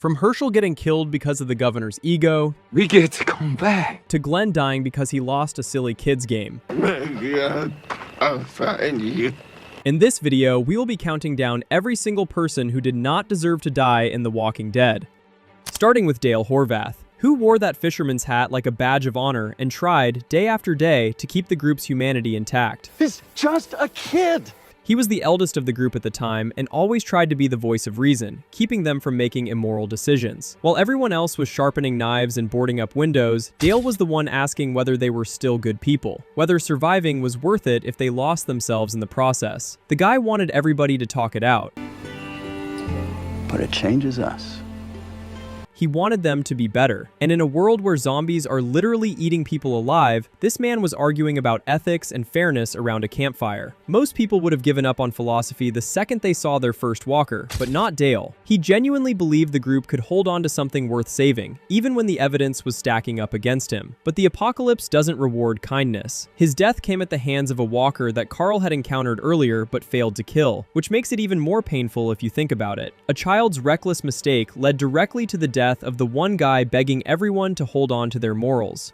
From Herschel getting killed because of the governor's ego, We get to come back. to Glenn dying because he lost a silly kids game. God, I'll find you. In this video, we will be counting down every single person who did not deserve to die in The Walking Dead. Starting with Dale Horvath, who wore that fisherman's hat like a badge of honor and tried, day after day, to keep the group's humanity intact. He's just a kid! He was the eldest of the group at the time and always tried to be the voice of reason, keeping them from making immoral decisions. While everyone else was sharpening knives and boarding up windows, Dale was the one asking whether they were still good people, whether surviving was worth it if they lost themselves in the process. The guy wanted everybody to talk it out. But it changes us. He wanted them to be better. And in a world where zombies are literally eating people alive, this man was arguing about ethics and fairness around a campfire. Most people would have given up on philosophy the second they saw their first walker, but not Dale. He genuinely believed the group could hold on to something worth saving, even when the evidence was stacking up against him. But the apocalypse doesn't reward kindness. His death came at the hands of a walker that Carl had encountered earlier but failed to kill, which makes it even more painful if you think about it. A child's reckless mistake led directly to the death of the one guy begging everyone to hold on to their morals.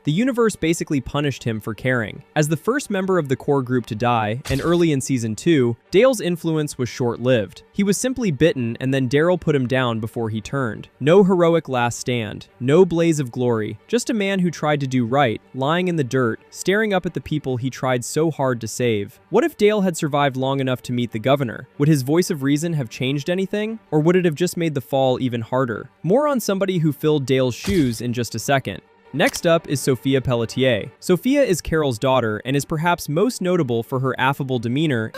The universe basically punished him for caring. As the first member of the core group to die, and early in Season 2, Dale's influence was short-lived. He was simply bitten and then Daryl put him down before he turned. No heroic last stand, no blaze of glory, just a man who tried to do right, lying in the dirt, staring up at the people he tried so hard to save. What if Dale had survived long enough to meet the governor? Would his voice of reason have changed anything? Or would it have just made the fall even harder? More on somebody who filled Dale's shoes in just a second. Next up is Sophia Pelletier. Sophia is Carol's daughter and is perhaps most notable for her affable demeanor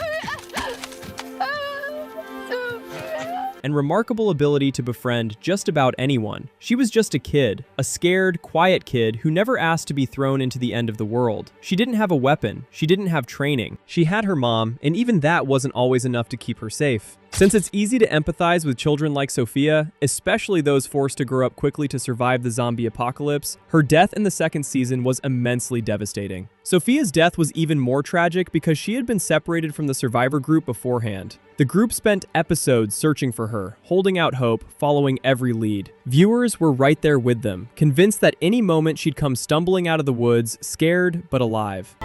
and remarkable ability to befriend just about anyone. She was just a kid, a scared, quiet kid who never asked to be thrown into the end of the world. She didn't have a weapon, she didn't have training. She had her mom, and even that wasn't always enough to keep her safe. Since it's easy to empathize with children like Sophia, especially those forced to grow up quickly to survive the zombie apocalypse, her death in the second season was immensely devastating. Sophia's death was even more tragic because she had been separated from the survivor group beforehand. The group spent episodes searching for her, holding out hope, following every lead. Viewers were right there with them, convinced that any moment she'd come stumbling out of the woods, scared but alive.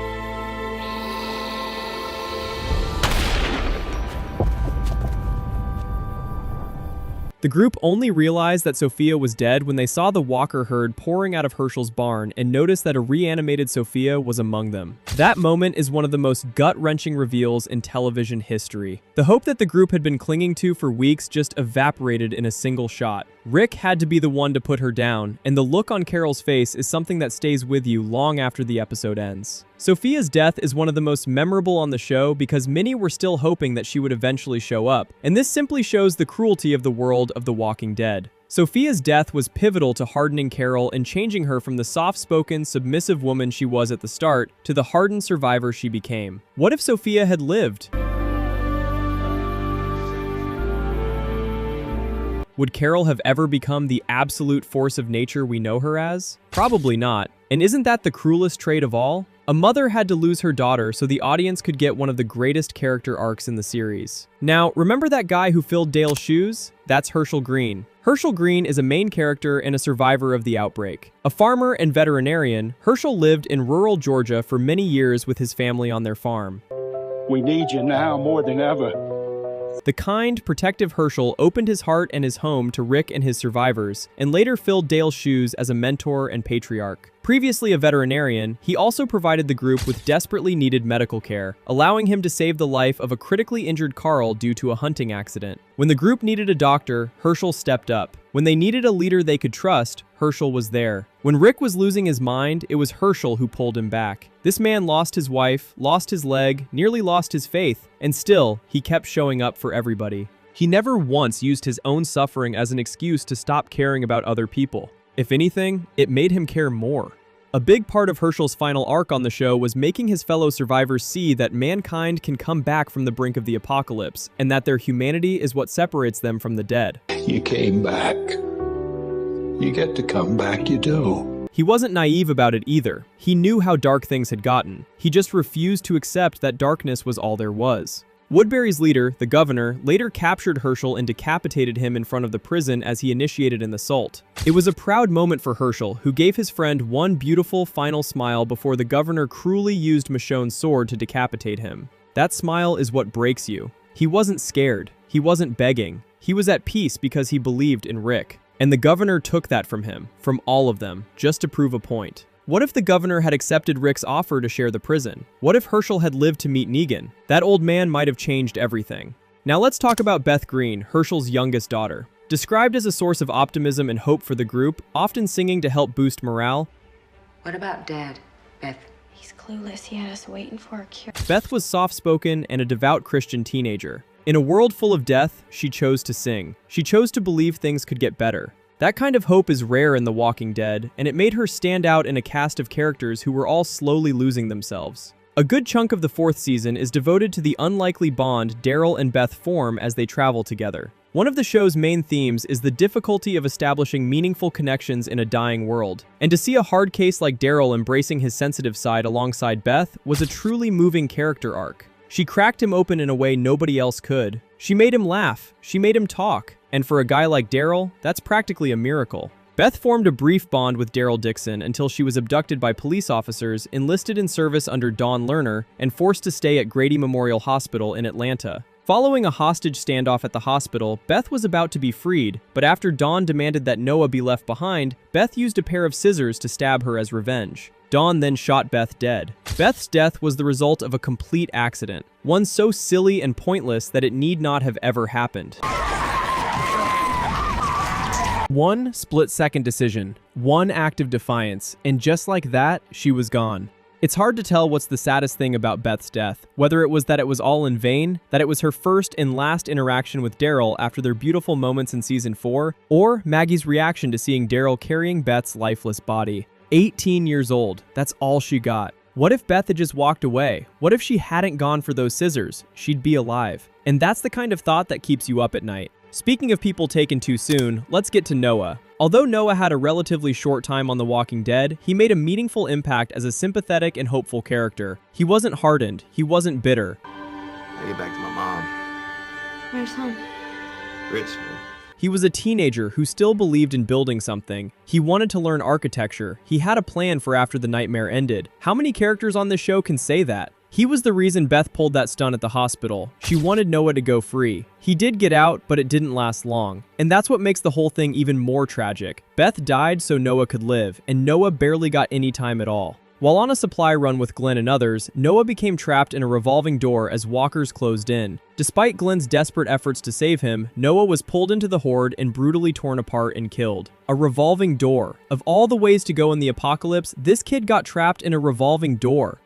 The group only realized that Sophia was dead when they saw the walker herd pouring out of Herschel's barn and noticed that a reanimated Sophia was among them. That moment is one of the most gut-wrenching reveals in television history. The hope that the group had been clinging to for weeks just evaporated in a single shot. Rick had to be the one to put her down, and the look on Carol's face is something that stays with you long after the episode ends. Sophia's death is one of the most memorable on the show because many were still hoping that she would eventually show up, and this simply shows the cruelty of the world of The Walking Dead. Sophia's death was pivotal to hardening Carol and changing her from the soft-spoken, submissive woman she was at the start to the hardened survivor she became. What if Sophia had lived? Would Carol have ever become the absolute force of nature we know her as? Probably not. And isn't that the cruelest trait of all? A mother had to lose her daughter so the audience could get one of the greatest character arcs in the series. Now, remember that guy who filled Dale's shoes? That's Herschel Green. Herschel Green is a main character and a survivor of the outbreak. A farmer and veterinarian, Herschel lived in rural Georgia for many years with his family on their farm. We need you now more than ever. The kind, protective Herschel opened his heart and his home to Rick and his survivors, and later filled Dale's shoes as a mentor and patriarch. Previously a veterinarian, he also provided the group with desperately needed medical care, allowing him to save the life of a critically injured Carl due to a hunting accident. When the group needed a doctor, Herschel stepped up. When they needed a leader they could trust, Herschel was there. When Rick was losing his mind, it was Herschel who pulled him back. This man lost his wife, lost his leg, nearly lost his faith, and still, he kept showing up for everybody. He never once used his own suffering as an excuse to stop caring about other people. If anything, it made him care more. A big part of Herschel's final arc on the show was making his fellow survivors see that mankind can come back from the brink of the apocalypse, and that their humanity is what separates them from the dead. You came back. You get to come back, you do. He wasn't naive about it either. He knew how dark things had gotten. He just refused to accept that darkness was all there was. Woodbury's leader, the governor, later captured Herschel and decapitated him in front of the prison as he initiated an assault. It was a proud moment for Herschel, who gave his friend one beautiful final smile before the governor cruelly used Michonne's sword to decapitate him. That smile is what breaks you. He wasn't scared. He wasn't begging. He was at peace because he believed in Rick. And the governor took that from him, from all of them, just to prove a point. What if the governor had accepted Rick's offer to share the prison? What if Herschel had lived to meet Negan? That old man might have changed everything. Now let's talk about Beth Green, Herschel's youngest daughter. Described as a source of optimism and hope for the group, often singing to help boost morale. What about Dad, Beth? He's clueless. He had us waiting for a cure. Beth was soft-spoken and a devout Christian teenager. In a world full of death, she chose to sing. She chose to believe things could get better. That kind of hope is rare in The Walking Dead, and it made her stand out in a cast of characters who were all slowly losing themselves. A good chunk of the 4th season is devoted to the unlikely bond Daryl and Beth form as they travel together. One of the show's main themes is the difficulty of establishing meaningful connections in a dying world, and to see a hard case like Daryl embracing his sensitive side alongside Beth was a truly moving character arc. She cracked him open in a way nobody else could. She made him laugh. She made him talk. And for a guy like Daryl, that's practically a miracle. Beth formed a brief bond with Daryl Dixon until she was abducted by police officers, enlisted in service under Dawn Lerner, and forced to stay at Grady Memorial Hospital in Atlanta. Following a hostage standoff at the hospital, Beth was about to be freed, but after Dawn demanded that Noah be left behind, Beth used a pair of scissors to stab her as revenge. Dawn then shot Beth dead. Beth's death was the result of a complete accident, one so silly and pointless that it need not have ever happened. One split-second decision, one act of defiance, and just like that, she was gone. It's hard to tell what's the saddest thing about Beth's death, whether it was that it was all in vain, that it was her first and last interaction with Daryl after their beautiful moments in Season 4, or Maggie's reaction to seeing Daryl carrying Beth's lifeless body. 18 years old, that's all she got. What if Beth had just walked away? What if she hadn't gone for those scissors? She'd be alive. And that's the kind of thought that keeps you up at night. Speaking of people taken too soon, let's get to Noah. Although Noah had a relatively short time on The Walking Dead, he made a meaningful impact as a sympathetic and hopeful character. He wasn't hardened, he wasn't bitter. I get back to my mom. Where's home? Richmond. He was a teenager who still believed in building something. He wanted to learn architecture. He had a plan for after the nightmare ended. How many characters on this show can say that? He was the reason Beth pulled that stunt at the hospital. She wanted Noah to go free. He did get out, but it didn't last long. And that's what makes the whole thing even more tragic. Beth died so Noah could live, and Noah barely got any time at all. While on a supply run with Glenn and others, Noah became trapped in a revolving door as walkers closed in. Despite Glenn's desperate efforts to save him, Noah was pulled into the horde and brutally torn apart and killed. A revolving door. Of all the ways to go in the apocalypse, this kid got trapped in a revolving door.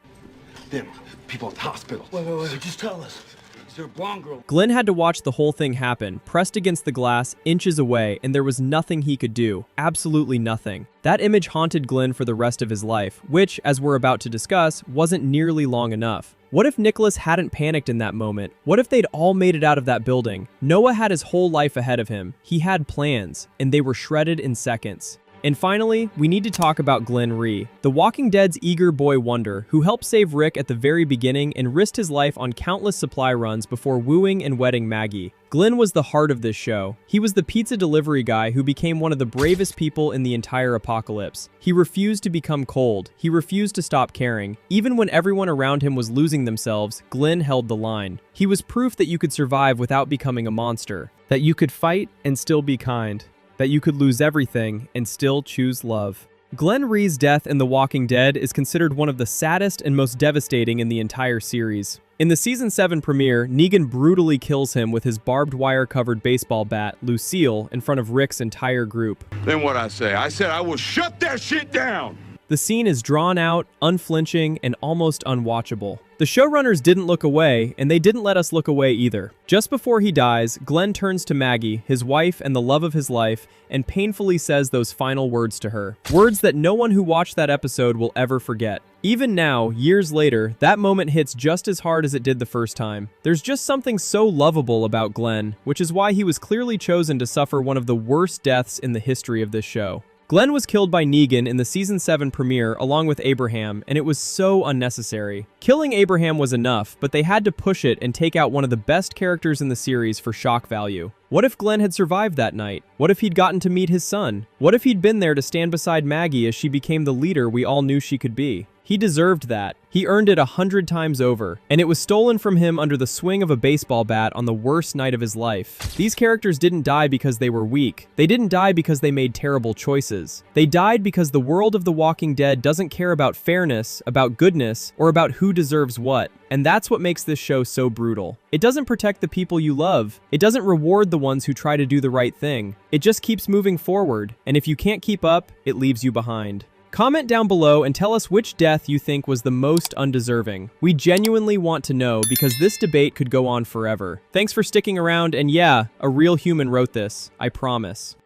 Them people at the hospital. Wait, just tell us. Is there a blonde girl? Glenn had to watch the whole thing happen, pressed against the glass, inches away, and there was nothing he could do. Absolutely nothing. That image haunted Glenn for the rest of his life, which, as we're about to discuss, wasn't nearly long enough. What if Nicholas hadn't panicked in that moment? What if they'd all made it out of that building? Noah had his whole life ahead of him. He had plans, and they were shredded in seconds. And finally, we need to talk about Glenn Rhee, The Walking Dead's eager boy wonder, who helped save Rick at the very beginning and risked his life on countless supply runs before wooing and wedding Maggie. Glenn was the heart of this show. He was the pizza delivery guy who became one of the bravest people in the entire apocalypse. He refused to become cold. He refused to stop caring. Even when everyone around him was losing themselves, Glenn held the line. He was proof that you could survive without becoming a monster, that you could fight and still be kind, that you could lose everything and still choose love. Glenn Rhee's death in The Walking Dead is considered one of the saddest and most devastating in the entire series. In the Season 7 premiere, Negan brutally kills him with his barbed wire-covered baseball bat, Lucille, in front of Rick's entire group. Then what I say? I said I will shut that shit down! The scene is drawn out, unflinching, and almost unwatchable. The showrunners didn't look away, and they didn't let us look away either. Just before he dies, Glenn turns to Maggie, his wife and the love of his life, and painfully says those final words to her. Words that no one who watched that episode will ever forget. Even now, years later, that moment hits just as hard as it did the first time. There's just something so lovable about Glenn, which is why he was clearly chosen to suffer one of the worst deaths in the history of this show. Glenn was killed by Negan in the Season 7 premiere along with Abraham, and it was so unnecessary. Killing Abraham was enough, but they had to push it and take out one of the best characters in the series for shock value. What if Glenn had survived that night? What if he'd gotten to meet his son? What if he'd been there to stand beside Maggie as she became the leader we all knew she could be? He deserved that. He earned it 100 times over, and it was stolen from him under the swing of a baseball bat on the worst night of his life. These characters didn't die because they were weak. They didn't die because they made terrible choices. They died because the world of The Walking Dead doesn't care about fairness, about goodness, or about who deserves what. And that's what makes this show so brutal. It doesn't protect the people you love. It doesn't reward the ones who try to do the right thing. It just keeps moving forward, and if you can't keep up, it leaves you behind. Comment down below and tell us which death you think was the most undeserving. We genuinely want to know because this debate could go on forever. Thanks for sticking around, and yeah, a real human wrote this, I promise.